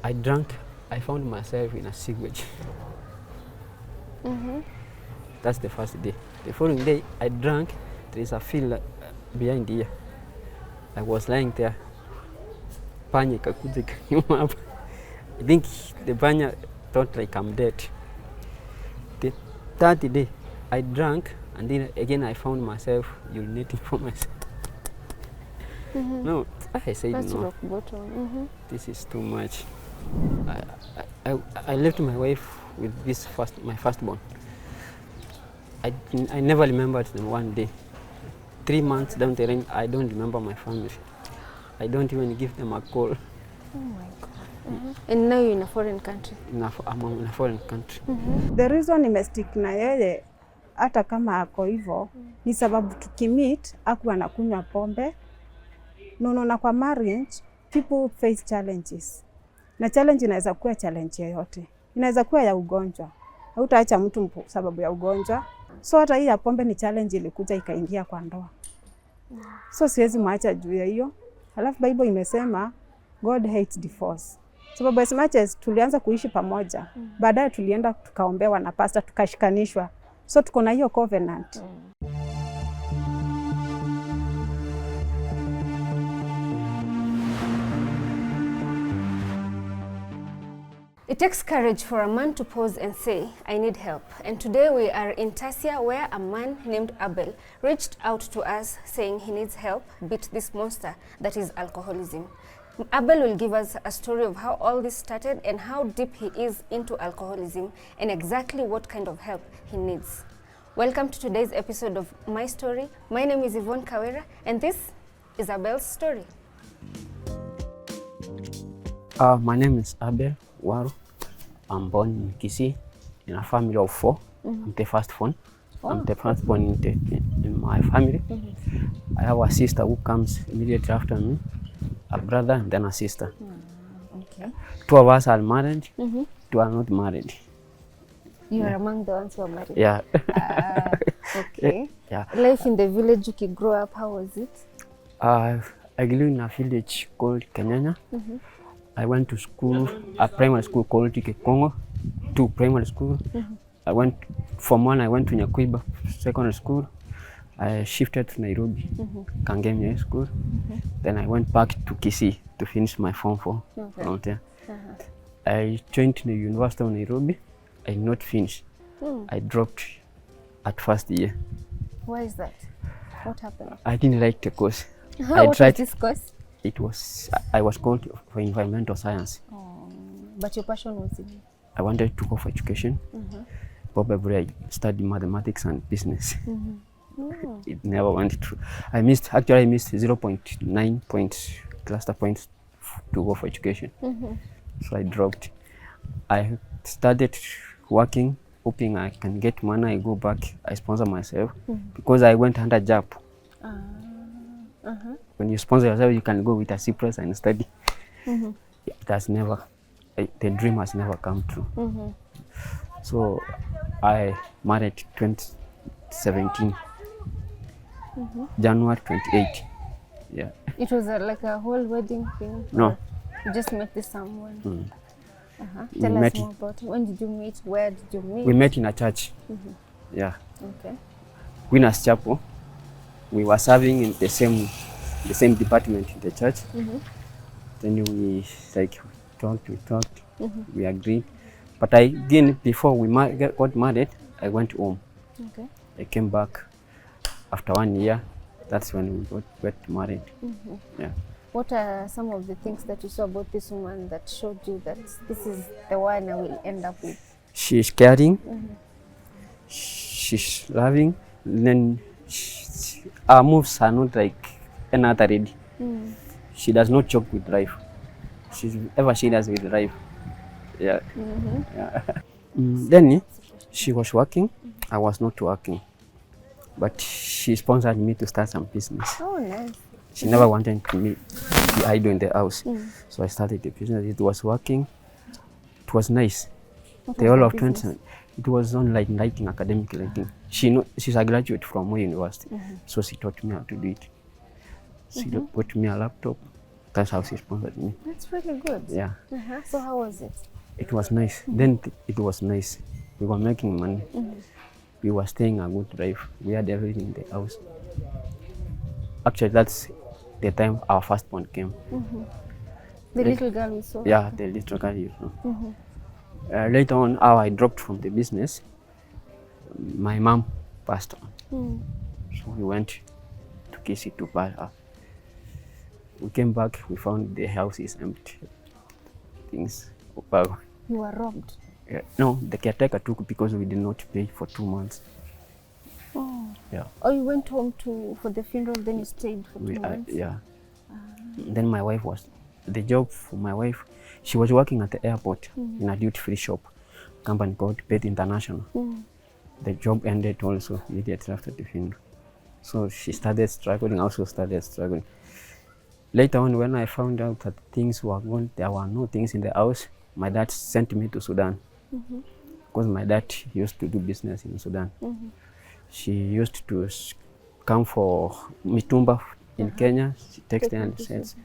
I drank. I found myself in a sewage. That's the first day. The following day, I drank. There is a field behind here. I was lying there. Panya ikakuja ikaniuma hapa. I think the panya thought like I'm dead. The third day, I drank, and then again I found myself urinating for myself. No, I said That's no. rock bottom. This is too much. I left my wife with my firstborn. I never remembered them one day. 3 months down the line, I don't remember my family. I don't even give them a call. Oh my God. And now you're in a foreign country. I'm in a foreign country. The reason nimestick na yeye hata kama ako hivyo ni sababu tukimit aku anakunywa pombe. Na kwa marriage people face challenges. Na challenge inaweza kuwa challenge yoyote. Inaweza kuwa ya ugonjwa. Hautaacha mtu sababu ya ugonjwa. So hata hii ya pombe ni challenge ilikuja ikaingia kwa ndoa. So siwezi mwacha juu ya hiyo. Halafu Bible imesema God hates divorce. Sababu as much as tulianza kuishi pamoja, baadaye tulienda tukaombewa na pastor tukashikanishwa. So tuko na hiyo covenant. It takes courage for a man to pause and say, I need help. And today we are in Tasia, where a man named Abel reached out to us saying he needs help beat this monster that is alcoholism. Abel will give us a story of how all this started and how deep he is into alcoholism and exactly what kind of help he needs. Welcome to today's episode of My Story. My name is Yvonne Kawira and this is Abel's story. My name is Abel Waru. I'm born in Kisii in a family of 4. I'm the first one. I'm the first born in my family. I have a sister who comes immediately after me, a brother and then a sister. Okay. 2 of us are married, 2 are not married. You are among the ones who are married? Yeah. Okay. Yeah. Life in the village, you grow up, how was it? I grew in a village called Kenyans. I went to school, a primary school called Kongo, 2 primary school. I went from 1, I went to Nyakuiba secondary school. I shifted to Nairobi, Kangemi school. Then I went back to Kisii to finish my form 4. Okay. I joined the University of Nairobi. I did not finish. I dropped at first year. Why is that? What happened? I didn't like the course. What was this course? I was called for environmental science. But your passion was in it? I wanted to go for education. Probably I studied mathematics and business. It never went through. I missed 0.9 points, cluster points to go for education. So I dropped. I started working, hoping I can get money. I go back, I sponsor myself because I went under job. When you sponsor yourself, you can go with a Cyprus and study. That's never, the dream has never come true. So I married 2017, January 28. Yeah. It was like a whole wedding thing? No. You just met this someone? Tell us more about it. When did you meet? Where did you meet? We met in a church. Yeah. Okay. Winners Chapel. We were serving in the same department in the church. Then we talked, we agreed. But I didn't, before we got married, I went home. Okay. I came back after 1 year. That's when we got married. Yeah. What are some of the things that you saw about this woman that showed you that this is the one I will end up with? She's caring, she's loving, and then our moves are not like another lady. She does not joke with life. She's ever serious with life. Yeah. Yeah. Then she was working, I was not working. But she sponsored me to start some business. Oh, nice. She never wanted me to be idle in the house. So I started the business. It was working. It was nice. The whole of 20, it was on lighting, academic lighting. She's a graduate from my university. So she taught me how to do it. She bought me a laptop, That's how she sponsored me. That's really good. Yeah. So how was it? It was nice. Then it was nice. We were making money. We were staying a good life. We had everything in the house. Actually, that's the time our firstborn came. The little girl we saw. Yeah, the little girl, you know. Later on, how I dropped from the business, my mom passed on. So we went to Kisi to buy her. We came back, we found the house is empty. Things were You were robbed. no, the caretaker took because we did not pay for 2 months. Oh. Yeah. Oh, you went home for the funeral, then you stayed for 2 months? Yeah. Then my wife was, the job for my wife, she was working at the airport in a duty-free shop, company called Pet International. The job ended also immediately after the funeral. So she started struggling, also started struggling. Later on, when I found out that things were gone, there were no things in the house, my dad sent me to Sudan. Because my dad used to do business in Sudan. She used to come for mitumba in Kenya. She texted and says,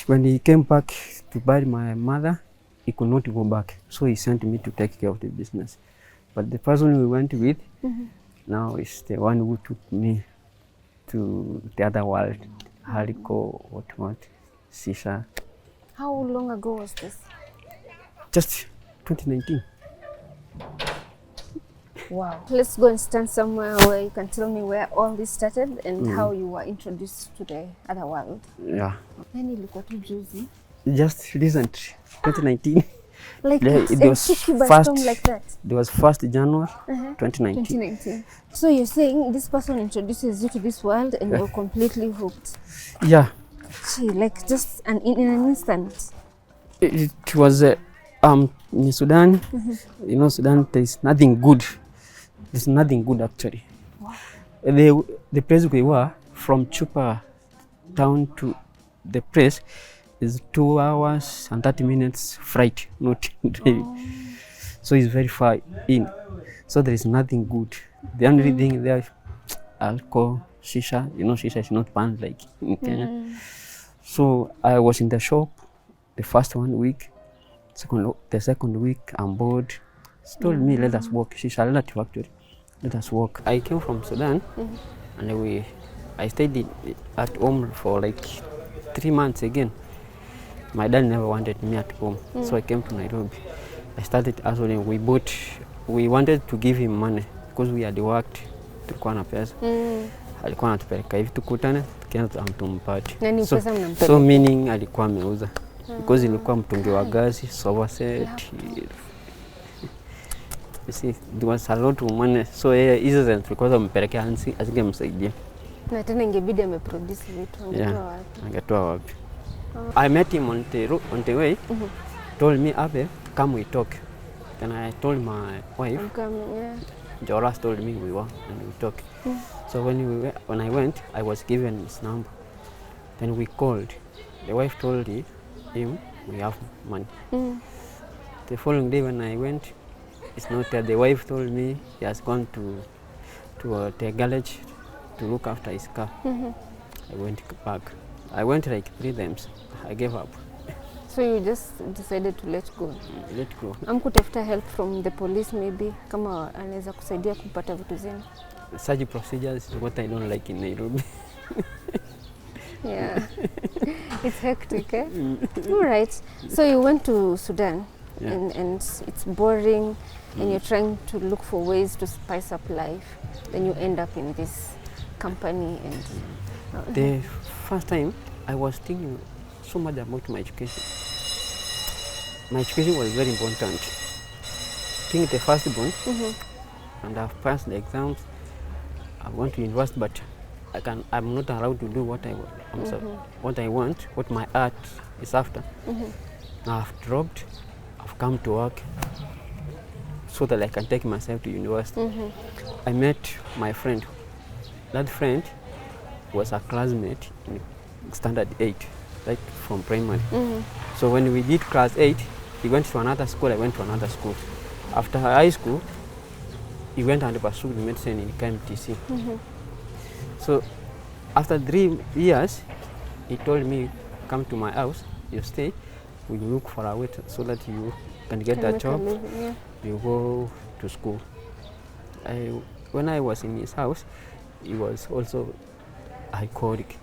when he came back to bury my mother, he could not go back. So he sent me to take care of the business. But the person we went with now is the one who took me to the other world, Haliko, what, Sisha. How long ago was this? Just 2019. Wow. Let's go and stand somewhere where you can tell me where all this started and how you were introduced to the other world. Yeah. Yani ilikuwa tu juzi. Just recent, 2019. Like Yeah, it was took you by storm like that. It was 1st January 2019. 2019. So you're saying this person introduces you to this world and you're completely hooked. Yeah. Gee, like just in an instant. It was in Sudan. You know, Sudan, there is nothing good. There's nothing good actually. Wow. The place we were, from Chupa town to the place, is 2 hours and 30 minutes flight, not driving. So it's very far in. So there is nothing good. The only thing there is alcohol, shisha. You know, shisha is not banned like in Kenya. So I was in the shop the first 1 week. The second week I'm bored. She told me, let us walk. She's a relative actually. Let us walk. I came from Sudan and I stayed at home for like 3 months again. My dad never wanted me at home, so I came to Nairobi. I started hustling. We wanted to give him money because we had worked. Tulikuwa na pesa. Alikuwa anatupeleka hivi tukutane, tukianza tumpate. So meaning alikuwa ameuza. Because ilikuwa mtungi wa gazi, sofa set. You see, there was a lot of money. So hizo zenye tulikuwa tumpelekea asingemsaidia. Na tena ingebidi ameproduce vitu, angetoa wapi? Angetoa wapi? I met him on the way. Told me, Abe, come we talk. Then I told my wife. Joras told me we were and we talk. So when I went, I was given his number. Then we called. The wife told him we have money. The following day when I went, it's not there. The wife told me he has gone to the garage to look after his car. I went back. I went like 3 times. I gave up. So you just decided to let go? Let go. Amkutafuta help from the police maybe, kama anaweza kusaidia kupata vitu zenu? Such procedures is what I don't like in Nairobi. Yeah. It's hectic, eh? All right. So you went to Sudan and it's boring and you're trying to look for ways to spice up life. Then you end up in this company and... The first time I was thinking so much about my education. My education was very important. I think the firstborn, and I've passed the exams. I want to university, but I'm not allowed to do what I want. What I want, what my art is after. Now I've dropped. I've come to work so that I can take myself to university. I met my friend. That friend was a classmate in standard 8, like from primary. So when we did class 8, he went to another school, I went to another school. After high school, he went and pursued medicine in KMTC. So after 3 years, he told me, come to my house, you stay, we look for a way so that you can get a job, you go to school. When I was in his house, he was also alcoholic.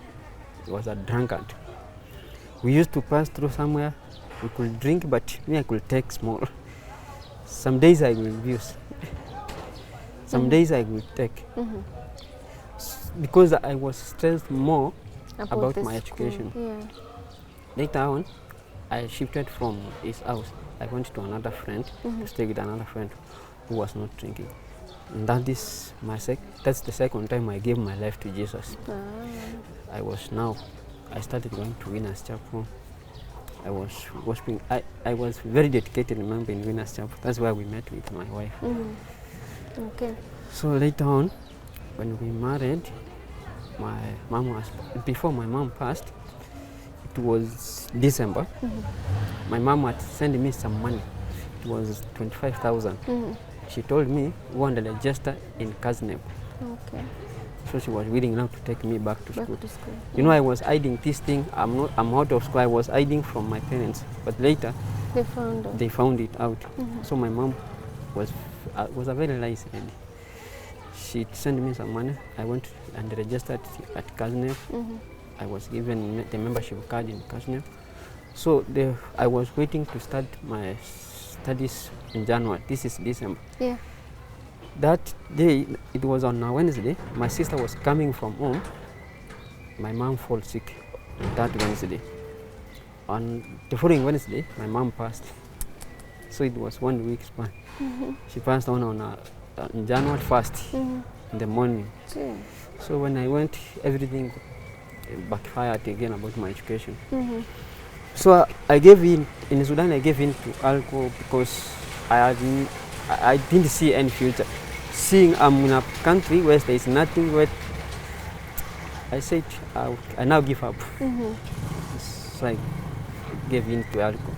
He was a drunkard. We used to pass through somewhere, we could drink, but me, I could take small. Some days I will use, some days I will take. Because I was stressed more about my education. Yeah. Later on, I shifted from his house. I went to another friend, to stay with another friend who was not drinking. And that's the second time I gave my life to Jesus. I started going to Winners Chapel. I was worshiping. I was very dedicated, remember, in Winners Chapel. That's where we met with my wife. Okay. So later on, when we married, before my mom passed, it was December. My mom had sent me some money. It was 25,000. She told me go and register in Candid. Okay. So she was willing now to take me back to school. You know, I was hiding this thing. I'm out of school. I was hiding from my parents. But later, they found it out. So my mom was a very nice lady. She sent me some money. I went and registered at Candid. I was given the membership card in Candid. So I was waiting to start my studies in January. This is December. Yeah. That day, it was on a Wednesday. My sister was coming from home. My mom fell sick that Wednesday. On the following Wednesday, my mom passed. So it was 1 week span. She passed on January 1st in the morning. So when I went, everything backfired again about my education. So I gave in Sudan. I gave in to alcohol because I didn't see any future. Seeing I'm in a country where there is nothing, where I said I now give up. So I gave in to alcohol.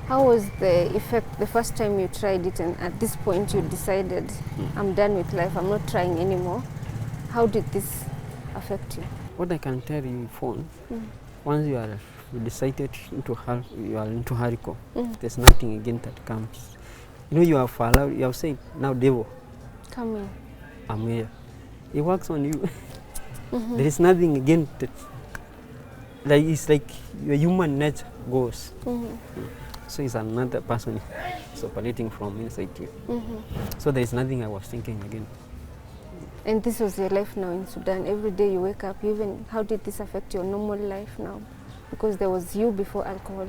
How was the effect the first time you tried it, and at this point you decided, I'm done with life, I'm not trying anymore? How did this affect you? What I can tell you, Yvonne, once you are decided you are into hardcore, there's nothing again that comes. You know, you have allowed, you have said, now devil, come in. I'm here. It works on you. There is nothing again that, it's like your human nature goes. So it's another person is operating from inside you. So there is nothing I was thinking again. And this was your life now in Sudan. Every day you wake up, how did this affect your normal life now? Because there was you before alcohol.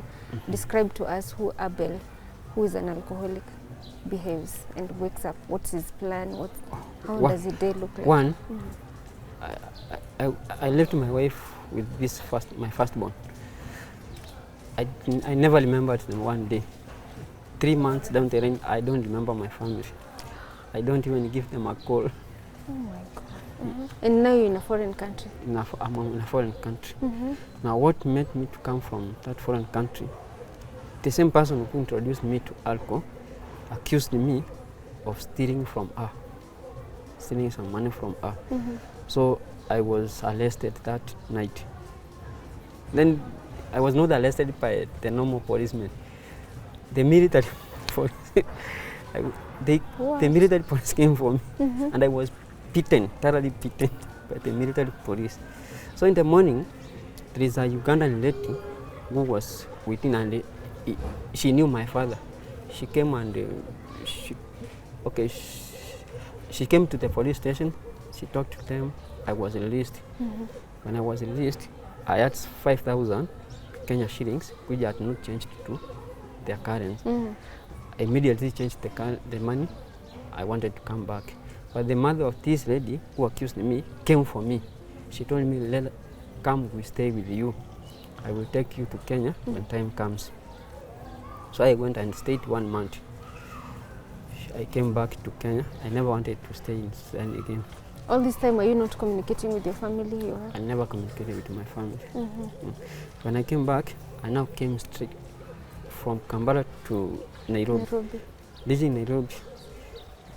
Describe to us who Abel, who is an alcoholic, behaves and wakes up. What's his plan? How does his day look like? One, I left my wife with my firstborn. I never remembered them one day. 3 months down the line, I don't remember my family. I don't even give them a call. Oh my God. And now you're in a foreign country? I'm in a foreign country. Now what made me to come from that foreign country, the same person who introduced me to alcohol accused me of stealing from her, stealing some money from her. So I was arrested that night. Then I was not arrested by the normal policemen. The military police, the military police came for me, and I was thoroughly beaten by the military police. So in the morning, there is a Ugandan lady who was within, and she knew my father. She came and she came to the police station. She talked to them. I was released. When I was released, I had 5,000 Kenya shillings, which had not changed to their currency. I immediately changed the money. I wanted to come back. But the mother of this lady who accused me came for me. She told me, come, we stay with you. I will take you to Kenya when time comes. So I went and stayed 1 month. I came back to Kenya. I never wanted to stay in Sudan again. All this time, were you not communicating with your family? Or? I never communicated with my family. When I came back, I now came straight from Kampala to Nairobi. Living in Nairobi,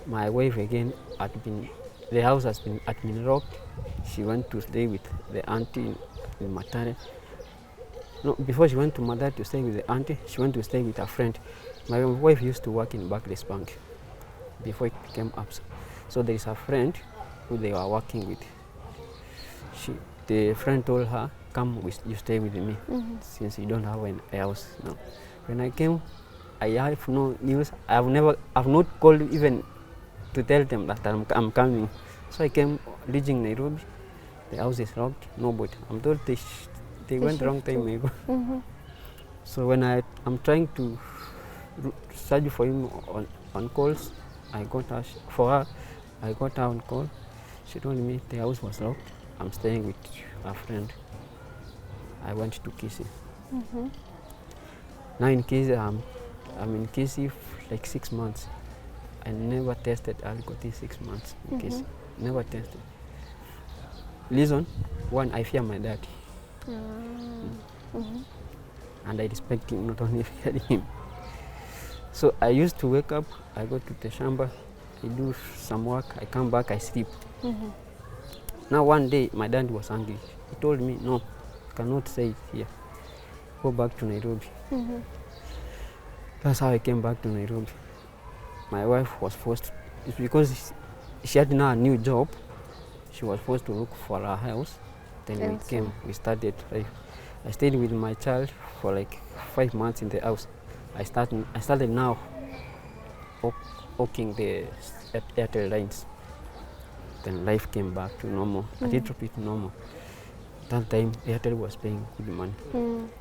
my wife again the house had been robbed. She went to stay with the auntie in Matare. No, before she went to mother to stay with the auntie, she went to stay with a friend. My wife used to work in Barclays Bank before it became ABSA. So there is a friend who they were working with. The friend told her, come, you stay with me, since you don't have a house now. When I came, I have no news. I've not called even to tell them that I'm coming. So I came, reaching Nairobi. The house is locked, nobody. I'm told they went wrong time ago. So when I'm trying to search for him on calls, I got her on call. She told me the house was locked. I'm staying with a friend. I went to Kisii. Now in Kisii, I'm in Kisii like 6 months. I never tested alcohol these 6 months in Kisii. Never tested. Reason, one, I fear my dad. And I respect him, not only fearing him. So I used to wake up, I go to the shamba, I do some work, I come back, I sleep. Now one day, my dad was angry. He told me, no, you cannot say it here. Go back to Nairobi. That's how I came back to Nairobi. My wife was forced, it's because she had now a new job. She was forced to look for a house. Then we started life. I stayed with my child for like 5 months in the house. I started now hooking the Airtel lines. Then life came back to normal, a little bit normal. That time Airtel was paying good money.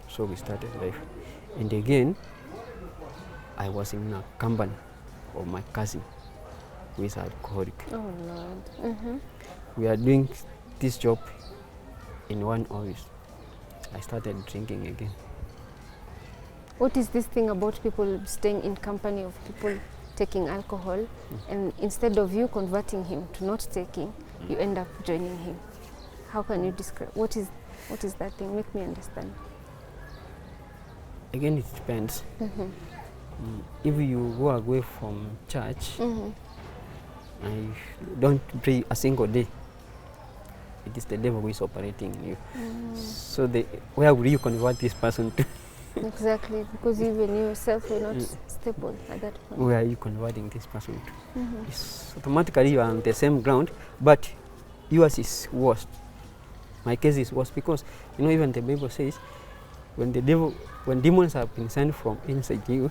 So we started life. And again, I was in a company of my cousin who is alcoholic. Oh Lord. We are doing this job in one office. I started drinking again. What is this thing about people staying in company of people taking alcohol, and instead of you converting him to not taking, you end up joining him? How can you describe, what is that thing? Make me understand. Again, it depends. If you go away from church, and you don't pray a single day, it is the devil who is operating in you. So where will you convert this person to? Exactly, because even you yourself were not stable at that point. Where are you converting this person to? It's automatically you are on the same ground, but yours is worse. My case is worse because, you know, even the Bible says, when demons have been sent from inside you,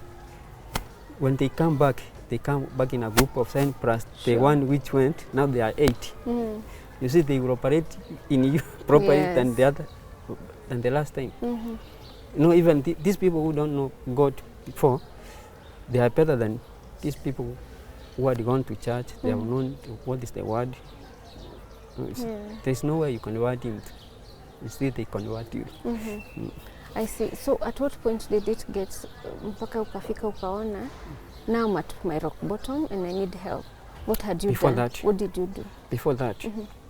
when they come back in a group of 7 plus the one which went, now they are 8. You see, they will operate in you properly than the last time. You know, even these people who don't know God before, they are better than these people who had gone to church. They have known what is the word. There's no way you convert him. Instead, they convert you. I see. So at what point did it get mpaka ukafika ukaona, now I'm at my rock bottom and I need help? What had you before done? That, what did you do? Before that.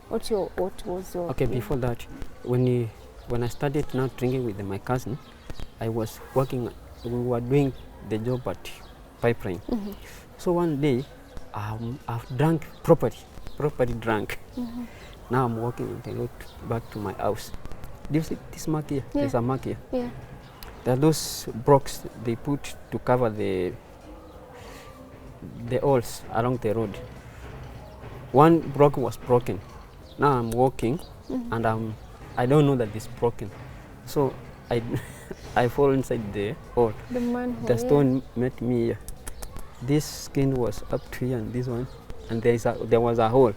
What was your Okay, before that, when I started now drinking with my cousin, I was working, we were doing the job at Pipeline. So one day, I've drunk properly drunk. Now I'm walking on the road back to my house. Do you see this mark here? There's a mark here. Yeah. There are those blocks they put to cover the holes along the road. One block was broken. Now I'm walking and I don't know that it's broken. So I fall inside the hole. The stone met me here. This skin was up to here and this one, and there was a hole.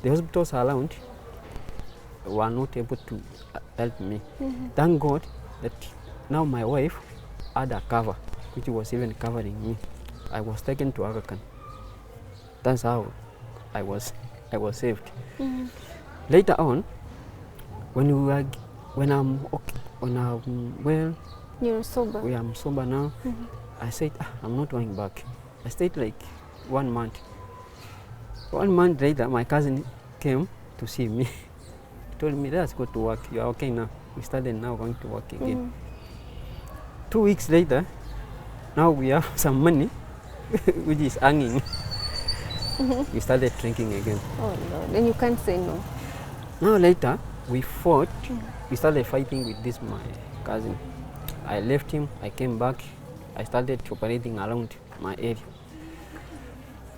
The hospitals around were not able to help me. Thank God that now my wife had a cover, which was even covering me. I was taken to Aga Khan. That's how I was saved. Later on, when I'm well, you're sober. I'm sober now. I said, I'm not going back. I stayed like 1 month. 1 month later, my cousin came to see me. He told me, let's go to work. You are okay now. We started now going to work again. 2 weeks later, now we have some money, which is hanging. We started drinking again. Oh Lord, and you can't say no. Now later, we fought. We started fighting with my cousin. I left him, I came back, I started operating around my area.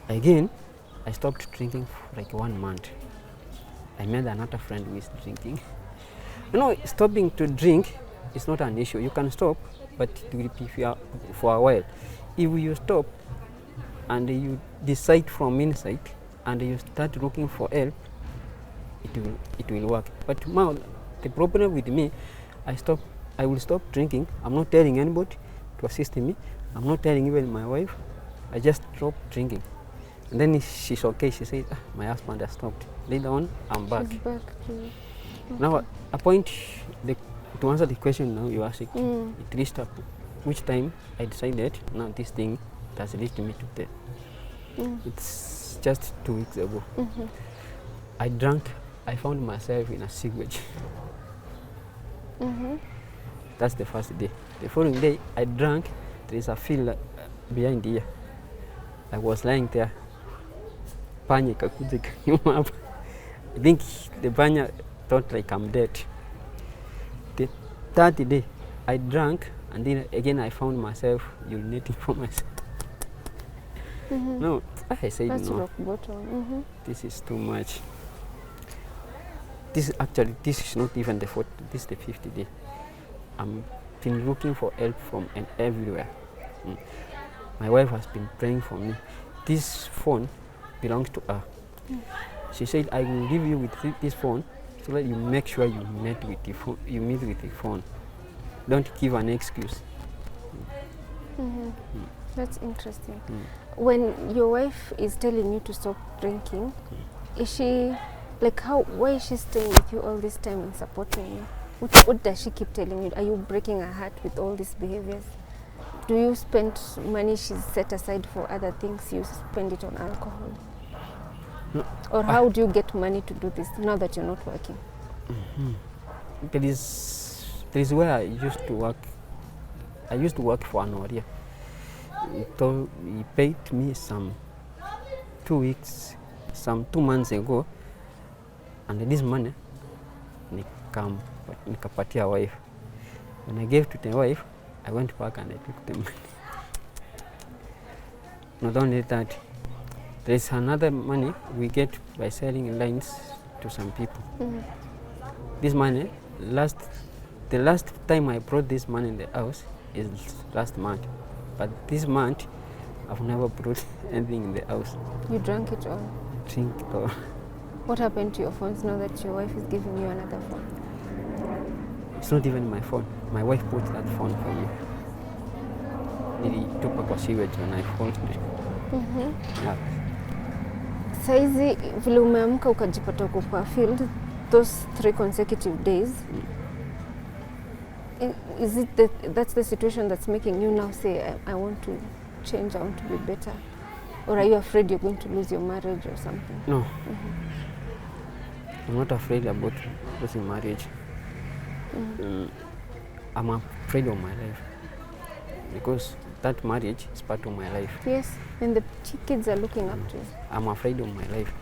Again, I stopped drinking for like 1 month. I met another friend who is drinking. You know, stopping to drink is not an issue. You can stop, but it will be for a while. If you stop and you decide from inside and you start looking for help, it will work. But now the problem with me, I will stop drinking. I'm not telling anybody to assist me. I'm not telling even my wife. I just stopped drinking. And then she's okay. She said, my husband has stopped. Later on, I'm back. She's back to... Okay. Now, a point, to answer the question now you asked, it reached up, which time I decided, now this thing has reached me to death. It's just 2 weeks ago. I drank, I found myself in a sewage. That's the first day. The following day, I drank, there is a field behind here. I was lying there. Panya ikakuja ikaniuma hapa. I think the panya thought like I'm dead. The third day, I drank, and then again I found myself urinating for myself. No, I said That's no. rock bottom. This is too much. This is not even the fourth. This is the 50th day. I'm been looking for help from everywhere. My wife has been praying for me. This phone belongs to her. She said, I will leave you with this phone so that you make sure you meet with the phone. Don't give an excuse. That's interesting. When your wife is telling you to stop drinking, is she like why is she staying with you all this time and supporting you? What does she keep telling you? Are you breaking her heart with all these behaviors? Do you spend money she's set aside for other things? You spend it on alcohol? No. Or how do you get money to do this now that you're not working? There is where I used to work. I used to work for an area. He paid me some 2 months ago, and this money nikapatia wife. When I gave to the wife, I went back and I took the money. Not only that, there is another money we get by selling lines to some people. This money, the last time I brought this money in the house is last month. But this month, I've never brought anything in the house. You drank it all? Drink it all. What happened to your phones now that your wife is giving you another phone? It's not even my phone. My wife bought that phone for me. Nilitupa kwa sewage when I found it. Yeah. Saizi vile umeamka ukajipata uko kwa field those 3 consecutive days, is it that's the situation that's making you now say I want to change, I want to be better? Or are you afraid you're going to lose your marriage or something? No. I'm not afraid about losing marriage. I'm afraid of my life because that marriage is part of my life. Yes, and the kids are looking up to you. I'm afraid of my life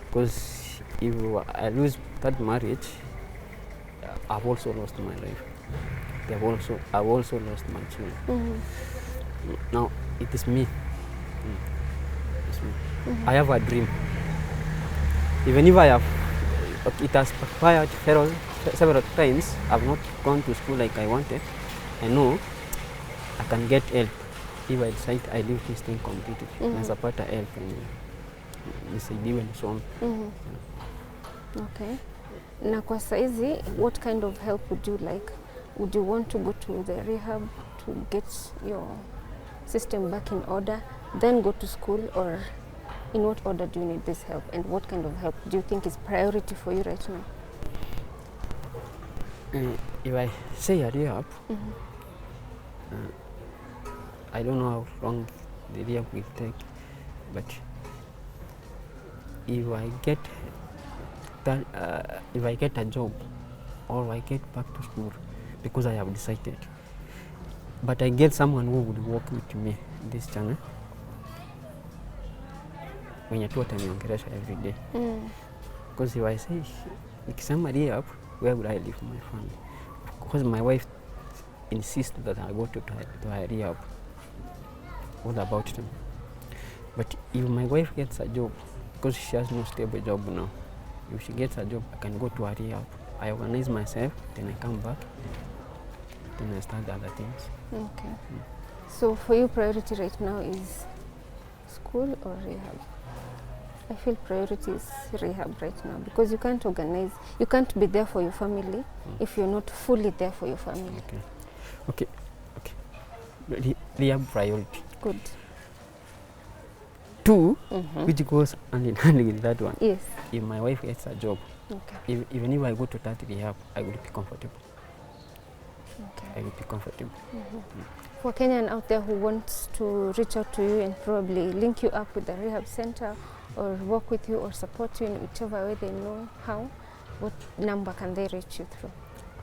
because if I lose that marriage, I've also lost my life. I've also lost my children. Now it is me. It's me. I have a dream. Even if it has expired several times, I've not gone to school like I wanted. I know I can get help if I decide I leave this thing completely. Napata help and nisaidiwe nisome. Okay. Na kwa saizi, what kind of help would you like? Would you want to go to the rehab to get your system back in order, then go to school, or in what order do you need this help, and what kind of help do you think is priority for you right now? If I say a rehab, I don't know how long the rehab will take, but if I get that, if I get a job or I get back to school, because I have decided, but I get someone who would work with me in this channel, mwenye tu ataniongelesha every day. Because if I say, nikisema rehab, where would I leave my family? Because my wife insist that I go to rehab. What about them? But if my wife gets a job, because she has no stable job now, if she gets a job, I can go to a rehab. I organize myself, then I come back, then I start the other things. Okay. So for you, priority right now is school or rehab? I feel priority is rehab right now, because you can't organize, you can't be there for your family if you're not fully there for your family. Okay. Rehab priority. Good. 2, which goes hand in hand with that one. Yes. If my wife gets a job, Okay. even if I go to that rehab, I will be comfortable. Okay. I will be comfortable. For Kenyan out there who wants to reach out to you and probably link you up with the rehab center or work with you or support you in whichever way they know how, what number can they reach you through?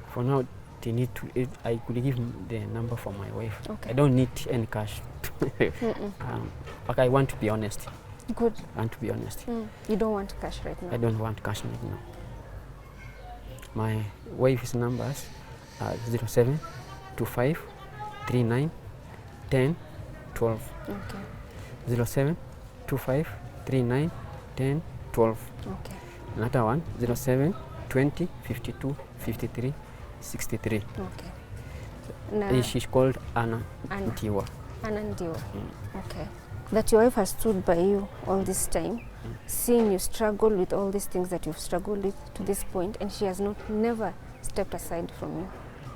For now, they need to. I could give the number for my wife. Okay. I don't need any cash. But I want to be honest. Good. I want to be honest. You don't want cash right now? I don't want cash right now. My wife's numbers are 07 25 39 10 12. Okay. 07 25 39 10 12. Okay. Another one 07 20 52 53 63. Okay. Now, She's called Anna Anna. Tiwa. Anna Ndiwa. Okay. That your wife has stood by you all this time, seeing you struggle with all these things that you've struggled with to this point, and she has never stepped aside from you.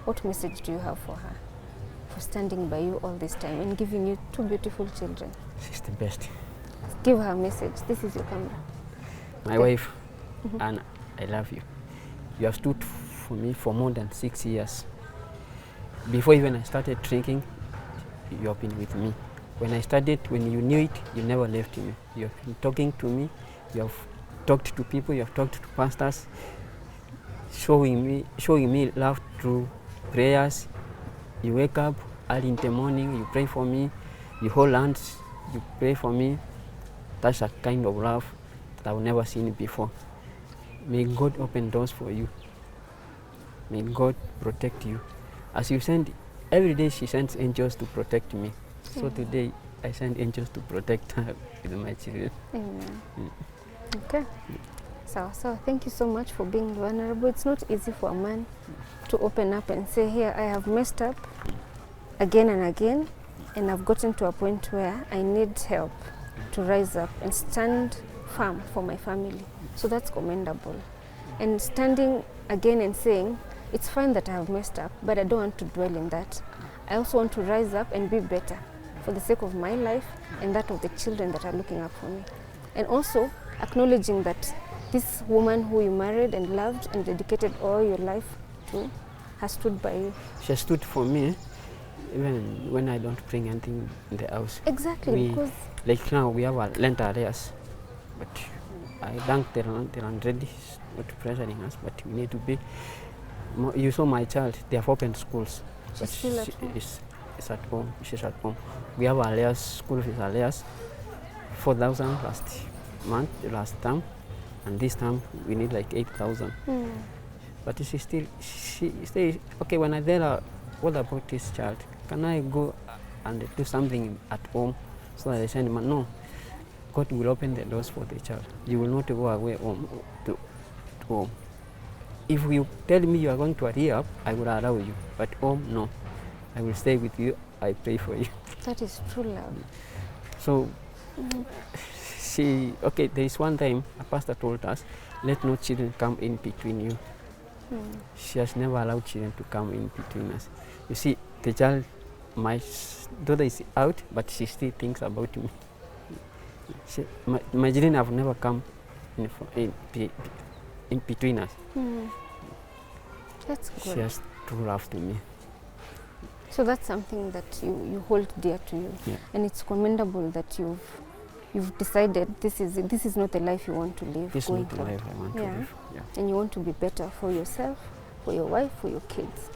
What message do you have for her, for standing by you all this time and giving you 2 beautiful children? She's the best. Give her a message. This is your camera. My wife, Anna, I love you. You have stood for me for more than 6 years. Before even I started drinking, you have been with me. When I started, when you knew it, you never left me. You have been talking to me, you have talked to people, you have talked to pastors, showing me love through prayers. You wake up early in the morning, you pray for me, you hold hands, you pray for me. That's a kind of love that I've never seen before. May God open doors for you. May God protect you. As you send, every day she sends angels to protect me. So today I send angels to protect her with my children. Amen. Okay. So thank you so much for being vulnerable. It's not easy for a man to open up and say, here, I have messed up again and again, and I've gotten to a point where I need help to rise up and stand firm for my family. So that's commendable. And standing again and saying, it's fine that I have messed up, but I don't want to dwell in that. I also want to rise up and be better for the sake of my life and that of the children that are looking up for me. And also acknowledging that this woman who you married and loved and dedicated all your life to has stood by you. She stood for me even when I don't bring anything in the house. Exactly, because like now we have a rent arrears, but I thank the landlady not pressuring us, but we need to be. You saw my child; they have opened schools. she's still at home. Is at home. She's at home. We have arrears, school fees arrears, 4,000 last term, and this time we need like 8,000. But she stays okay. When I tell her, what about this child? Can I go and do something at home? So I send him, no. God will open the doors for the child. You will not go away home to home. If you tell me you are going to a rehab, I will allow you. But home, no. I will stay with you. I pray for you. That is true love. So there is one time a pastor told us, let no children come in between you. She has never allowed children to come in between us. You see, the child, my daughter is out, but she still thinks about me. My children have never come in between us. That's good. She has true love to me. So that's something that you hold dear to you, and it's commendable that you've decided this is not the life you want to live. This is not the life I want to live. Yeah. And you want to be better for yourself, for your wife, for your kids.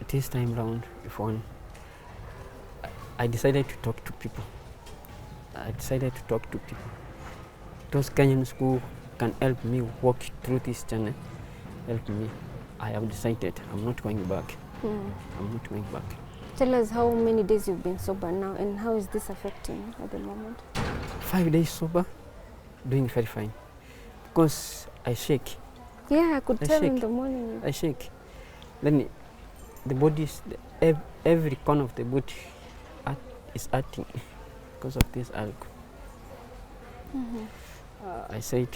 This time round, Yvonne, I decided to talk to people. Those Kenyans who can help me walk through this journey, help me. I have decided I'm not going back. I'm not going back. Tell us how many days you've been sober now and how is this affecting you at the moment? 5 days sober, doing very fine. Because I shake. Yeah, I could tell in shake. the morning. I shake. Then the body, every corner of the body is hurting because of this alcohol. I said,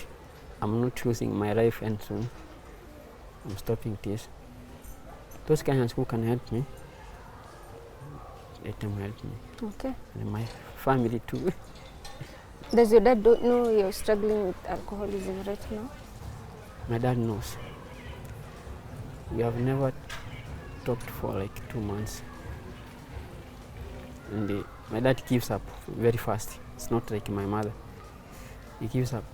I'm not choosing my life and soon I'm stopping this. Those Kenyans who can help me, let them help me. Okay. And my family too. Does your dad know you're struggling with alcoholism right now? My dad knows. We have never talked for like 2 months. And my dad gives up very fast. It's not like my mother. He gives up.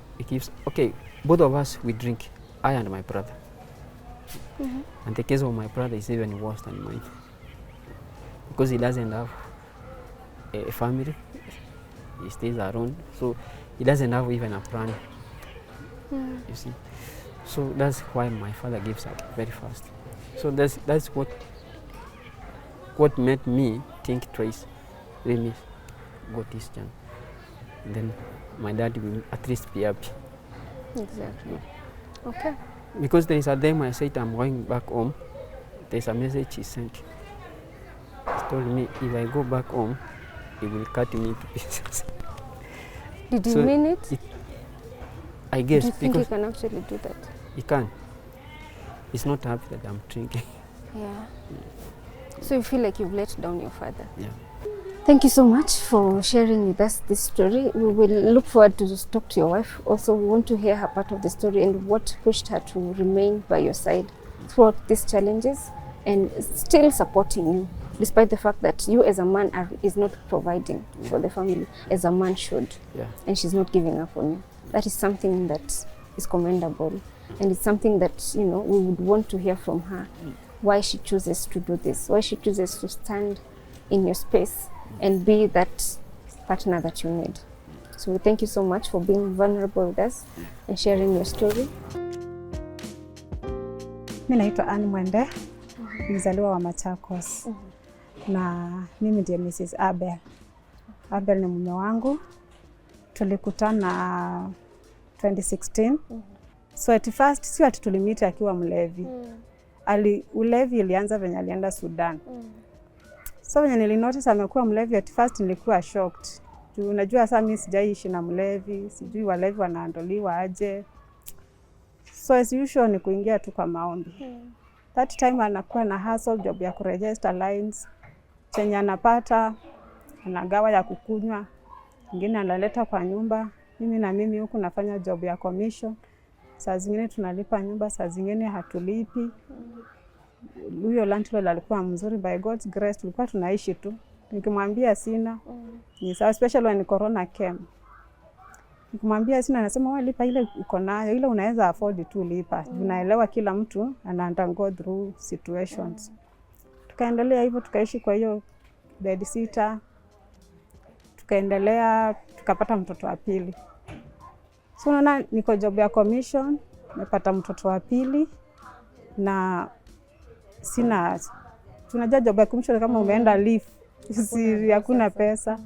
Okay, both of us, we drink, I and my brother. And the case of my brother is even worse than mine. Because he doesn't have a family. He stays alone. So he doesn't have even a plan. You see. So that's why my father gives up very fast. So that's what made me think twice. Let me go this chance. Then my dad will at least be happy. Exactly. Okay. Because there is a time I said I'm going back home. There's a message he sent. He told me if I go back home, he will cut me to pieces. Did he mean it? I guess. Do you think he can actually do that? He can. He's not happy that I'm drinking. Yeah. So you feel like you've let down your father? Yeah. Thank you so much for sharing with us this story. We will look forward to talk to your wife. Also, we want to hear her part of the story and what pushed her to remain by your side throughout these challenges and still supporting you, despite the fact that you as a man is not providing for the family as a man should. Yeah. And she's not giving up on you. That is something that is commendable. And it's something that, we would want to hear from her. Why she chooses to do this, why she chooses to stand in your space and be that partner that you need. So we thank you so much for being vulnerable with us and sharing your story. Mimi naitwa Anne Mwende, mzaliwa wa Machakos. Na mimi ndiye Mrs. Abel. Abel ni mume wangu. Tulikutana 2016. So at first sio ati tulimiti akiwa mlevi. Ulevi ilianza venye alienda Sudan. So venye nilinotice amekuwa mlevi, at first nilikuwa shocked. Unajua sasa mimi sijaishi na mlevi, sijui walevi wanaandoliwa aje. So as usual ni kuingia tu kwa maombi. That time anakuwa na hustle job ya kuregister lines. Chenye anapata anagawa ya kukunywa. Ingine analeta kwa nyumba. Mimi huku nafanya job ya commission. Saa zingine tunalipa nyumba, saa zingine hatulipi. Huyo landlord alikuwa mzuri, by God's grace tulikuwa tunaishi tu. Nikimwambia sina, ni sawa, especially when corona came. Nikimwambia sina, anasema wewe lipa ile uko nayo, ile unaweza afford tu lipa. Unaelewa kila mtu ana go through situations. Tukaendelea hivyo, tukaishi kwa hiyo bed sitter. Tukaendelea, tukapata mtoto wa pili. So unaona niko job ya commission, nimepata mtoto wa pili na sina, tunajua job ya commission kama umeenda leave, si hakuna pesa.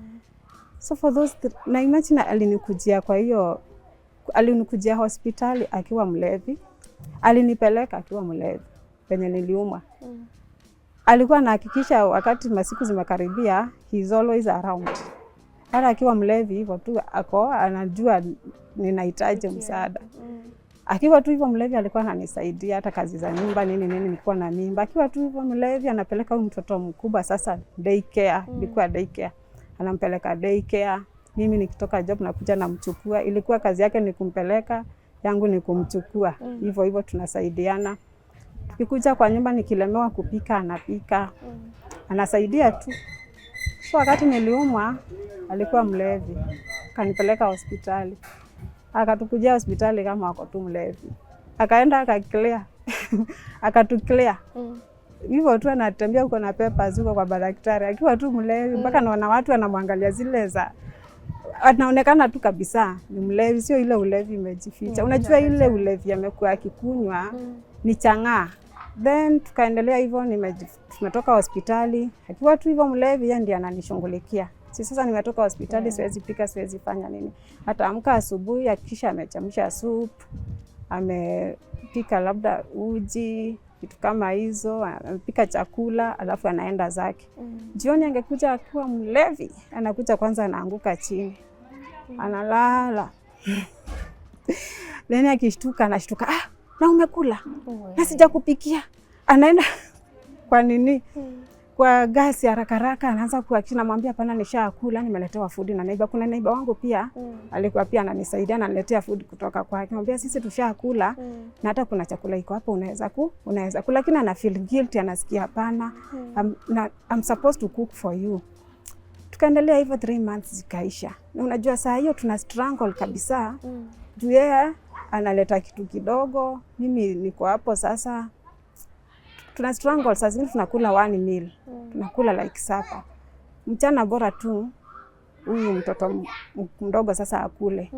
So for those na imagine alinikujia, kwa hiyo alinikujia hospitali akiwa mlevi. Alinipeleka akiwa mlevi penye niliumwa. Alikuwa anahakikisha wakati masiku zimekaribia he's always around. Hata akiwa mlevi hivyo tu anajua ninahitaji msaada. Akiwa tu hivyo mlevi alikuwa ananisaidia hata kazi za nyumba nini nilikuwa na mimba. Akiwa tu hivyo mlevi anapeleka huyu mtoto mkubwa sasa daycare, ilikuwa daycare. Anampeleka daycare. Mimi nikitoka job nakuja namchukua. Ilikuwa kazi yake ni kumpeleka, yangu ni kumchukua. Hivyo tunasaidiana. Tukikuja kwa nyumba nikilemewa kupika anapika. Anasaidia tu. So wakati niliumwa alikuwa mlevi. Kanipeleka hospitali. Akatukujia hospitali kama wako tu mlevi. Akaenda akaclear. Akatuclear. Hivyo tu anatembea huko na papers huko kwa daktari. Akiwa tu mlevi mpaka naona watu wanamwangalia zile za anaonekana tu kabisa ni mlevi, sio ile ulevi imejificha. Unajua ile ulevi amekuwa akikunywa ni chang'aa. Then tukaendelea hivyo, tumetoka hospitali. Akiwa tu hivyo mlevi, yeye ndiye ananishughulikia. Sasa nimetoka hospitali, siwezi pika, siwezi fanya nini. Hata amka asubuhi, akisha amechemsha soup, amepika labda uji, kitu kama hizo, amepika chakula, alafu anaenda zake. Jioni angekuja akiwa mlevi, anakuja kwanza anaanguka chini. Analala. Then akishtuka anashtuka, na umekula? Na sijakupikia. Anaenda kwa nini? Kwa gasi haraka anaanza kuhakikisha, namwambia hapana, nishakula, nimeletewa food na neighbor. Kuna neighbor wangu pia alikuwa pia ananisaidia, ananiletea food kutoka kwake. Namwambia sisi tushakula na hata kuna chakula iko hapo, unaweza kula, lakini ana feel guilty, anasikia hapana, I'm supposed to cook for you. Tukaendelea hivyo 3 months zikaisha. Na unajua saa hiyo tuna struggle kabisa. Juu yeye analeta kitu kidogo, mimi niko hapo sasa. Tuna struggle, saa zingine tunakula 1 meal. Tunakula like supper. Mchana bora tu huyu mtoto mdogo sasa akule.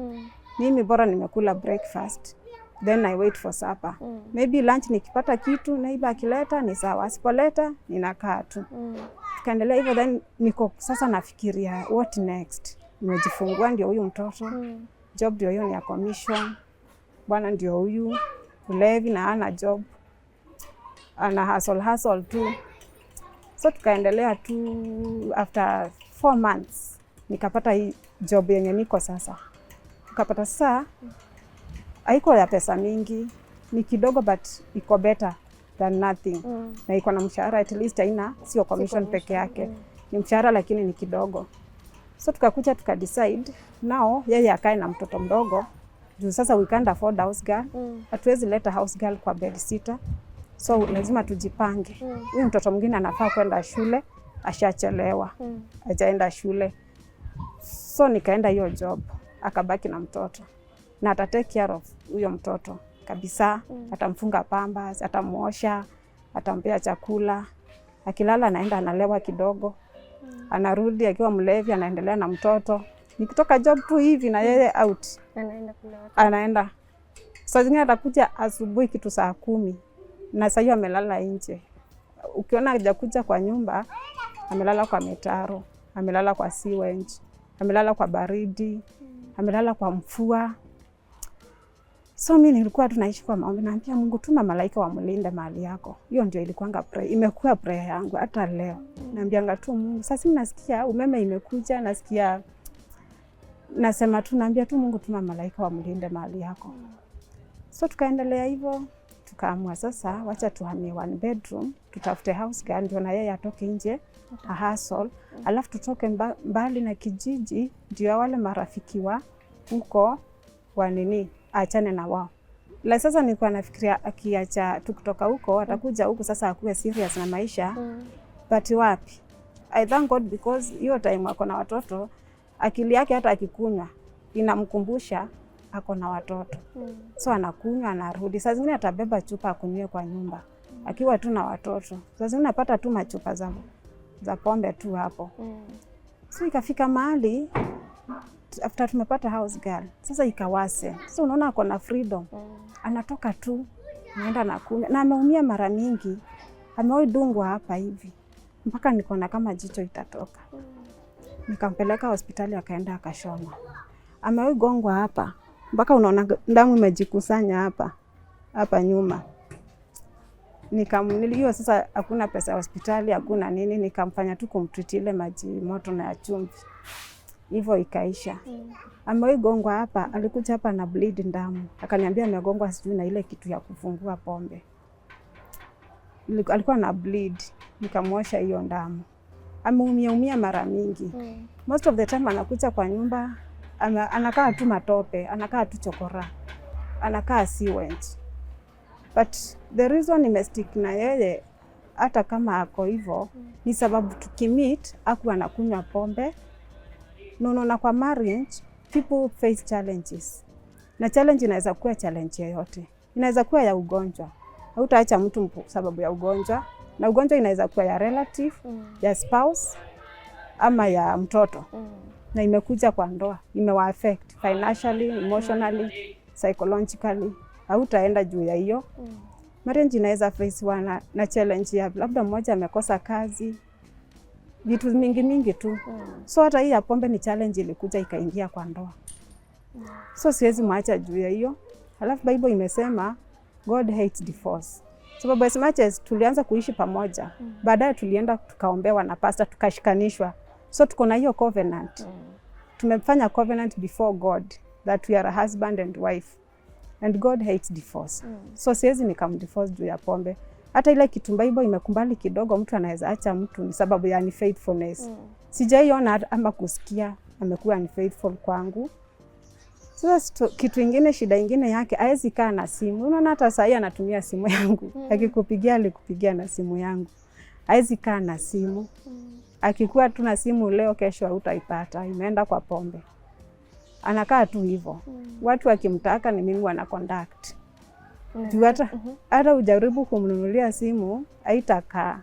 Mimi bora nimekula breakfast. Then I wait for supper. Maybe lunch nikipata kitu, neighbor akileta ni sawa. Asipoleta ninakaa tu. Tukaendelea hivyo, then niko sasa nafikiria what next. Nimejifungua ndio huyu mtoto. Job ndio hiyo ni ya commission. Bwana ndio huyu ulevi na ana job. Ana hustle tu. So tukaendelea tu, after 4 months nikapata hii job yenye niko sasa. Tukapata sasa haiko ya pesa mingi, ni kidogo but iko better than nothing. Na iko na mshahara at least, haina sio commission peke yake. Ni mshahara lakini ni kidogo. So tukakuja tukadecide now yeye akae na mtoto mdogo. Juu sasa we can't afford house girl. Hatuwezi leta house girl kwa bed sitter. So lazima tujipange. Huyu mtoto mwingine anafaa kwenda shule, ashachelewa. Hajaenda shule. So nikaenda hiyo job, akabaki na mtoto. Na ata take care of huyo mtoto kabisa. Atamfunga pampers, atamuosha, atampea chakula. Akilala anaenda analewa kidogo. Anarudi akiwa mlevi, anaendelea na mtoto. Nikitoka job tu hivi na yeye out. Anaenda. Saa zingine atakuja asubuhi kitu saa 10. Na sasa hiyo amelala nje. Ukiona hajakuja kwa nyumba, amelala kwa mitaro, amelala kwa sewage, amelala kwa baridi, amelala kwa mfua. So mimi nilikuwa tunaishi kwa maombi, naambia Mungu tuma malaika wamlinde mahali yako. Hiyo ndio ilikuanga prayer. Imekuwa prayer yangu hata leo. Naambianga tu Mungu. Sasa mimi nasikia umeme imekuja, nasikia nasema tu, naambia tu Mungu tuma malaika wamlinde mahali yako. So tukaendelea hivyo. Tukaamua sasa wacha tuhamie 1 bedroom, tutafute house girl ndio na yeye atoke nje hustle, alafu tutoke mbali na kijiji ndio wale marafiki wa huko wa nini achane na wao. La sasa nilikuwa nafikiria akiacha tukutoka huko atakuja huko sasa akuwe serious na maisha. But wapi? I thank God because hiyo time ako na watoto, akili yake hata akikunywa inamkumbusha ako na watoto. So anakunywa anarudi. Saa zingine atabeba chupa akunywe kwa nyumba. Akiwa tu na watoto. Saa zingine napata tu machupa za pombe tu hapo. So ikafika mahali after tumepata house girl. Sasa ikawase. So unaona ako na freedom. Anatoka tu, anaenda na kunywa. Na ameumia mara mingi. Amewahi dungwa hapa hivi. Mpaka nikaona kama jicho itatoka. Nikampeleka hospitali akaenda akashona. Amewahi gongwa hapa. Mpaka unaona damu imejikusanya hapa nyuma. Nikamnilio sasa hakuna pesa ya hospitali, hakuna nini, nikamfanya tu kumtreat ile maji moto na ya chumvi. Hivyo ikaisha. Amewahi gongwa hapa, alikuja hapa na bleed damu. Akaniambia amegongwa sijui na ile kitu ya kufungua pombe. Alikuwa na bleed, nikamwosha hiyo damu. Ameumia mara mingi. Most of the time anakuja kwa nyumba, anakaa tu matope, anakaa tu chokora, anakaa sewage. But the reason nimestick na yeye hata kama ako hivyo ni sababu tukimit hakuwa anakunywa pombe. Na kwa marriage people face challenges. Na challenge inaweza kuwa challenge yoyote. Inaweza kuwa ya ugonjwa. Hautaacha mtu sababu ya ugonjwa. Na ugonjwa inaweza kuwa ya relative, ya spouse ama ya mtoto. Na imekuja kwa ndoa, imewa affect financially, emotionally, psychologically. Hautaenda juu ya hiyo. Marriage inaweza face na challenge ya labda mmoja amekosa kazi, vitu mingi tu. So hata hii ya pombe ni challenge ilikuja ikaingia kwa ndoa. So siwezi mwacha juu ya hiyo. Halafu Bible imesema God hates divorce. Sababu as much as tulianza kuishi pamoja, baadaye tulienda tukaombewa na pastor tukashikanishwa. So tuko na hiyo covenant. Tumefanya covenant before God that we are a husband and wife. And God hates divorce. So siwezi nikamdivorce juu ya pombe. Hata ile kitu Bible imekumbali kidogo mtu anaweza acha mtu ni sababu ya unfaithfulness. Sijaiona ama kusikia amekuwa unfaithful kwangu. Sasa kitu ingine, shida ingine yake hawezi kaa na simu. Unaona hata sasa anatumia simu yangu. Akikupigia alikupigia na simu yangu. Hawezi kaa na simu. Akikuwa tu na simu leo, kesho hutaipata, imeenda kwa pombe. Anakaa tu hivyo. Watu wakimtaka ni mimi wana conduct. Hata ujaribu kumnunulia simu haitakaa.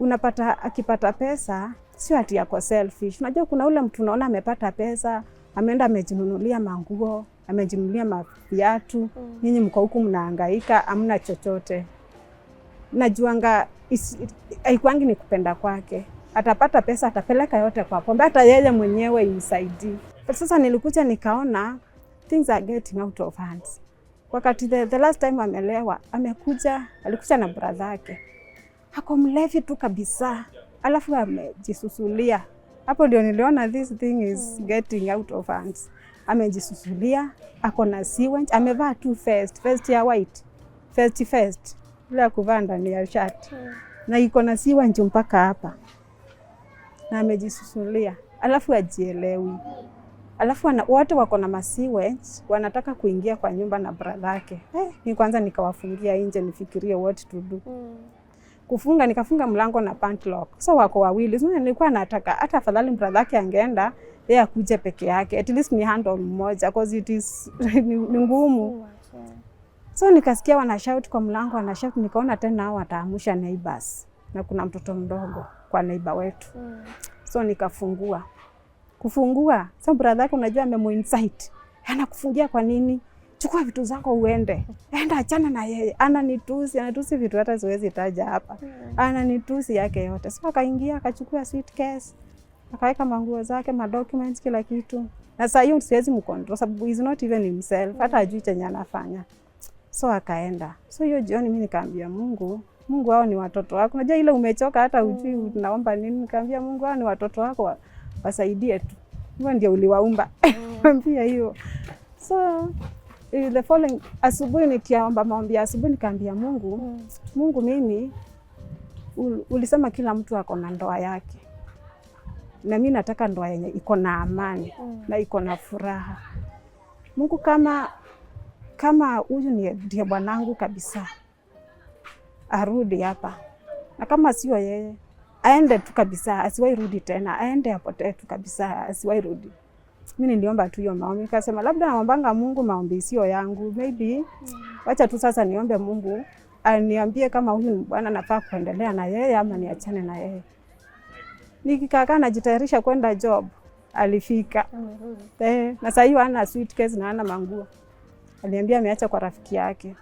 Unapata akipata pesa sio ati yako selfish. Unajua kuna ule mtu unaona amepata pesa, ameenda amejinunulia manguo, amejinunulia viatu, nyinyi mko huku mnahangaika, hamna chochote. Najuanga haikwangi ni kupenda kwake. Atapata pesa atapeleka yote kwa pombe, hata yeye mwenyewe imsaidii. Sasa nilikuja nikaona things are getting out of hands. Wakati the last time amelewa, alikuja na brother yake. Hako mlevi tu kabisa. Alafu amejisusulia. Hapo ndio niliona this thing is getting out of hands. Amejisusulia, ako na sewage, amevaa tu vest ya white. Vest. Ile kuvaa ndani ya shirt. Na iko na sewage mpaka hapa. Na amejisusulia. Alafu ajielewi. Alafu wote wako na sewage, wanataka kuingia kwa nyumba na brother yake. Ni kwanza nikawafungia nje nifikirie what to do. Kufunga nikafunga mlango na padlock. So wako wawili. So nilikuwa nataka hata afadhali brother yake angeenda yeye akuje peke yake. At least ni handle mmoja because it is ni ngumu. So nikasikia wana shout kwa mlango, wana shout, nikaona tena hao wataamusha neighbors. Na kuna mtoto mdogo kwa neighbor wetu. So nikafungua. Kufungua. So brother yake unajua amemuinsight. Anakufungia kwa nini? Chukua vitu zako uende. Enda achana na yeye. Anatusi vitu hata siwezi taja hapa. Ananitusi yake yote. So akaingia akachukua suitcase. Akaweka manguo zake, documents, kila kitu. Na sasa hiyo siwezi mcontrol sababu is not even himself. Hata hajui chenye anafanya. So akaenda. So hiyo jioni mimi nikaambia Mungu hao ni watoto wako. Unajua ile umechoka hata hujui unaomba nini. Nikaambia Mungu hao ni watoto wako. Wasaidie tu. Hivyo ndio uliwaumba. Mwambia hiyo. So the following asubuhi nikiomba maombi asubuhi nikaambia Mungu mimi ulisema kila mtu ako na ndoa yake. Na mimi nataka ndoa yenye iko na amani na iko na furaha. Mungu kama huyu ndiye bwanangu kabisa. Arudi hapa. Na kama sio yeye aende tu kabisa, asiwahi rudi tena, aende apotee tu kabisa, asiwahi rudi. Mimi niliomba tu hiyo maombi, nikasema labda naombanga Mungu maombi sio yangu, maybe wacha tu sasa niombe Mungu aniambie kama huyu bwana nafaa kuendelea na yeye ama niachane na yeye. Nikikaa najitayarisha kwenda job, alifika. Na sasa hiyo ana suitcase na ana manguo. Aliambia ameacha kwa rafiki yake.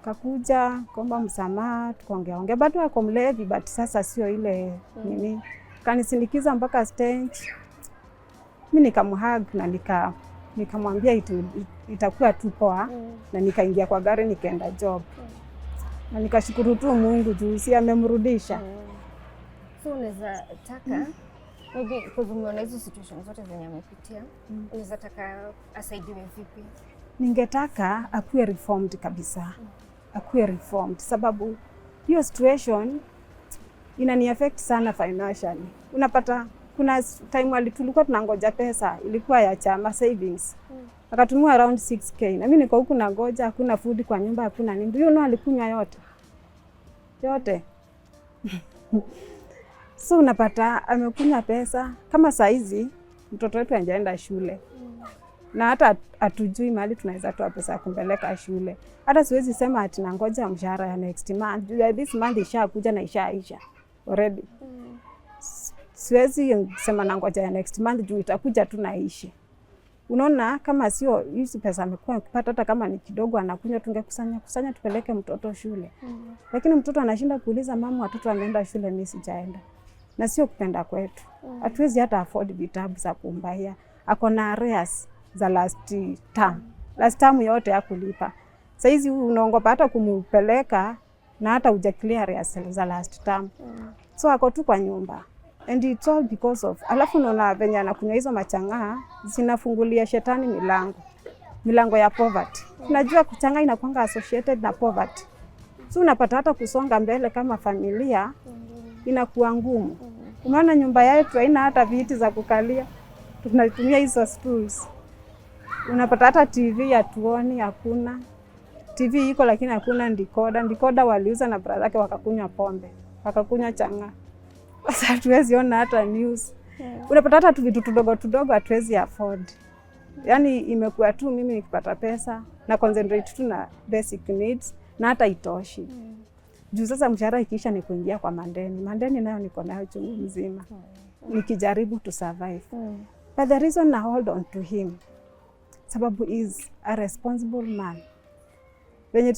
Kakuja kuomba msamaha, tukaongea. Bado ako mlevi but sasa sio ile nini. Kanisindikiza mpaka stage. Mimi nikamhug na nikamwambia itakuwa tu poa na nikaingia kwa gari nikaenda job. Na nikashukuru tu Mungu juu si amemrudisha. So unaweza taka maybe kuzumiona hizo situation zote zenye amepitia, unaweza taka asaidiwe vipi? Ningetaka akuwe reformed kabisa. Akuwe reformed sababu hiyo situation inani affect sana financially. Unapata kuna time tulikuwa tunangoja pesa, ilikuwa ya chama savings. Akatumia around 6k. Na mimi niko huku nangoja, hakuna food kwa nyumba, hakuna nini. You know alikunywa yote. So unapata amekunywa pesa. Kama saizi mtoto wetu hajaenda shule. Na hata hatujui mahali tunaweza toa pesa kumpeleka shule. Hata siwezi sema ati nangoja mshahara ya next month. This month ishakuja na ishaisha already. Siwezi sema nangoja ya next month juu itakuja tu na ishi. Unaona kama sio hizi pesa amekuwa akipata, hata kama ni kidogo anakunywa, tungekusanya tupeleke mtoto shule. Lakini mtoto anashinda kuuliza mama, watoto ameenda shule, mimi sijaenda. Na sio kupenda kwetu. Hatuwezi hata afford vitabu za kumbahia. Ako na arrears za last term. Last term yote hakulipa. Sasa hizi unaongopa hata kumpeleka na hata uja clear arrears za last term. So ako tu kwa nyumba. And it's all because of, alafu unaona venye anakunywa hizo machang'aa zinafungulia shetani milango ya poverty. Unajua kuchang'aa inakuanga associated na poverty. So unapata hata kusonga mbele kama familia inakuwa ngumu. Unaona nyumba yetu haina hata viti za kukalia. Tunatumia hizo stools. Unapata hata TV hatuoni, hakuna. TV iko lakini hakuna decoder. Decoder waliuza na brother yake wakakunywa pombe. Wakakunywa chang'aa. Sasa hatuwezi ona hata news. Unapata hata tu vitu tudogo hatuwezi afford. Yaani imekuwa tu mimi nikipata pesa na concentrate tu na basic needs na hata itoshi. Juu sasa mshahara ikiisha ni kuingia kwa mandeni. Mandeni nayo niko nayo chungu mzima. Nikijaribu to survive. But the reason I hold on to him, sababu is a responsible man. Venye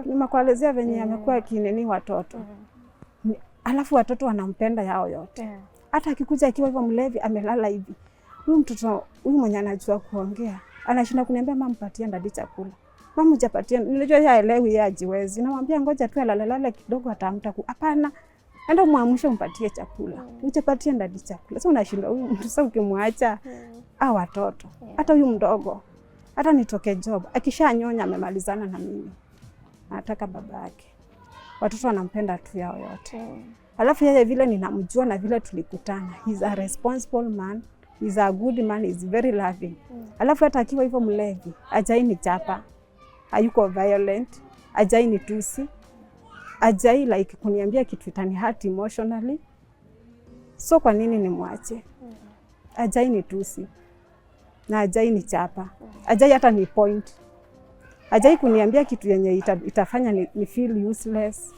nimekuelezea venye amekuwa akineni watoto. Alafu watoto wanampenda yao yote. Hata akikuja akiwa hivyo mlevi amelala hivi. Huyu mtoto huyu mwenye anajua kuongea anashinda kuniambia mama mpatie ndadi chakula. Mama hujapatia, nilijua yeye haelewi, yeye hajiwezi. Namwambia ngoja tu alalala kidogo atamta. Hapana. Enda muamshe umpatie chakula. Hujapatia ndadi chakula. Sasa unashinda huyu mtu sasa ukimwacha watoto. Hata huyu mdogo. Hata nitoke job akishanyonya amemalizana na mimi. Anataka baba yake. Watoto wanampenda tu yao yote. Alafu yeye vile ninamjua na vile tulikutana. He's a responsible man. He's a good man. He's very loving. Alafu hata akiwa hivyo mlevi, hajai ni chapa. Hayuko violent. Hajai ni tusi. Hajai like kuniambia kitu itani hurt emotionally. So kwa nini nimwache? Hajai ni tusi. Na hajai ni chapa. Hajai hata ni point. Hajai kuniambia kitu yenye itafanya ni feel useless.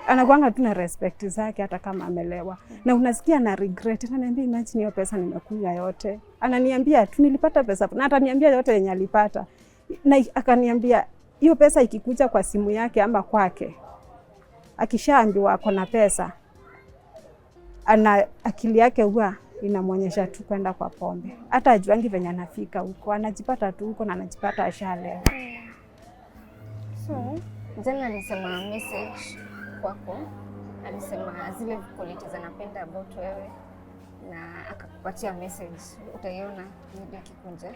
Anakuanga tu na respect zake hata kama amelewa. Na unasikia na regret. Ananiambia imagine hiyo pesa nimekunywa yote. Ananiambia tu nilipata pesa. Na ataniambia yote yenye alipata. Na akaniambia hiyo pesa ikikuja kwa simu yake ama kwake. Akishaambiwa ako na pesa. Akili yake huwa inamwonyesha tu kwenda kwa pombe. Hata ajuangi venye anafika huko, anajipata tu huko na anajipata ashalewa. So, jana alisema message kwako. Alisema zile qualities anapenda about wewe na akakupatia message. Utaiona video kikunja.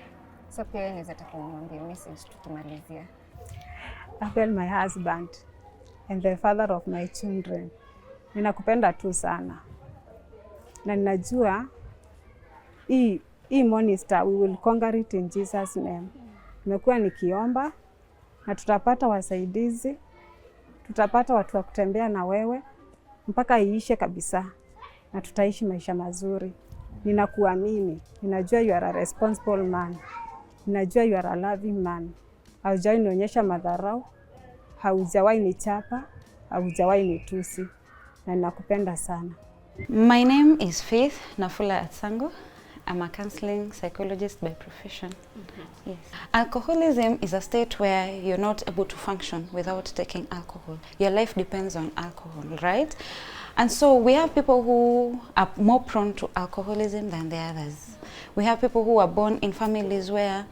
So pia inaweza takumwambia message tukimalizia. Abel, my husband and the father of my children. Ninakupenda tu sana. Na ninajua hii monster we will conquer it in Jesus name. Nimekuwa nikiomba na tutapata wasaidizi, tutapata watu wa kutembea na wewe mpaka iishe kabisa na tutaishi maisha mazuri. Ninakuamini, ninajua you are a responsible man. Ninajua you are a loving man. Haujawahi nionyesha madharau, haujawahi nichapa, haujawahi nitusi. Na ninakupenda sana. My name is Faith Nafula Atsango. I'm a counseling psychologist by profession. Yes. Alcoholism is a state where you're not able to function without taking alcohol. Your life depends on alcohol, right? And so we have people who are more prone to alcoholism than the others. We have people who are born in families where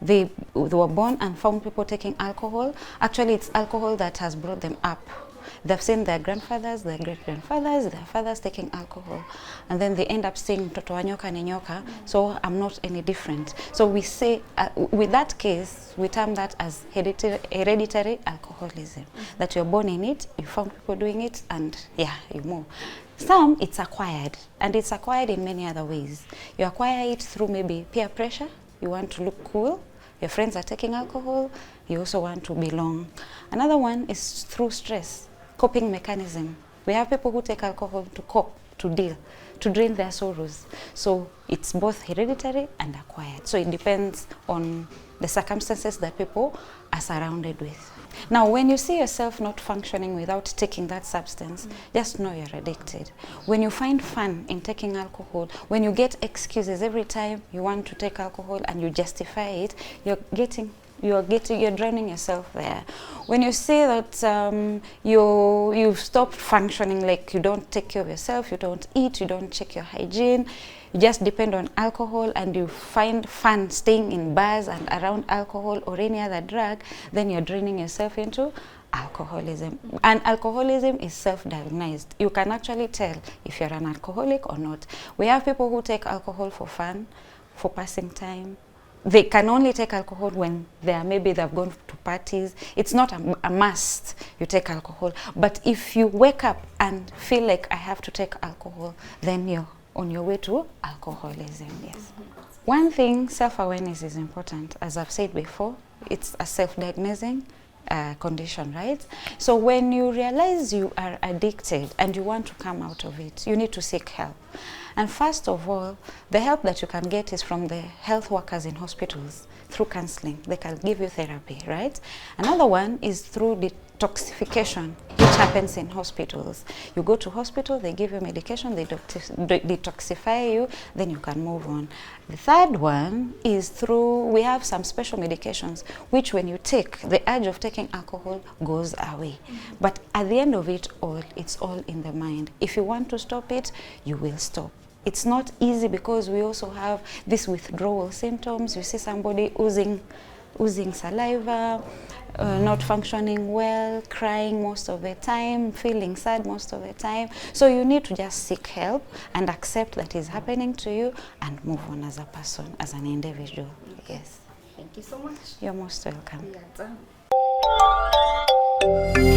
they were born and found people taking alcohol. Actually, it's alcohol that has brought them up. They've seen their grandfathers, their great-grandfathers, their fathers taking alcohol. And then they end up saying, "Toto wa nyoka ni nyoka, so I'm not any different." So we say, with that case, we term that as hereditary alcoholism. That you're born in it, you found people doing it, and yeah, you move. Some, it's acquired, and it's acquired in many other ways. You acquire it through maybe peer pressure. You want to look cool. Your friends are taking alcohol. You also want to belong. Another one is through stress. Coping mechanism. We have people who take alcohol to cope, to deal, to drain their sorrows. So it's both hereditary and acquired. So it depends on the circumstances that people are surrounded with. Now, when you see yourself not functioning without taking that substance, just know you're addicted. When you find fun in taking alcohol, when you get excuses every time you want to take alcohol and you justify it, you're drowning yourself there. When you see that you've stopped functioning, like you don't take care of yourself, you don't eat, you don't check your hygiene, you just depend on alcohol, and you find fun staying in bars and around alcohol or any other drug, then you're draining yourself into alcoholism. And alcoholism is self-diagnosed. You can actually tell if you're an alcoholic or not. We have people who take alcohol for fun, for passing time. They can only take alcohol when maybe they've gone to parties. It's not a must you take alcohol. But if you wake up and feel like I have to take alcohol, then you're on your way to alcoholism, yes. One thing, self-awareness is important. As I've said before, it's a self-diagnosing condition, right? So when you realize you are addicted and you want to come out of it, you need to seek help. And first of all, the help that you can get is from the health workers in hospitals through counseling. They can give you therapy, right? Another one is through detoxification, which happens in hospitals. You go to hospital, they give you medication, they detoxify you, then you can move on. The third one is we have some special medications, which when you take, the urge of taking alcohol goes away. But at the end of it all, it's all in the mind. If you want to stop it, you will stop. It's not easy because we also have these withdrawal symptoms. You see somebody oozing saliva, not functioning well, crying most of the time, feeling sad most of the time. So you need to just seek help and accept that is happening to you and move on as a person, as an individual. Yes. Thank you so much. You're most welcome. Yeah,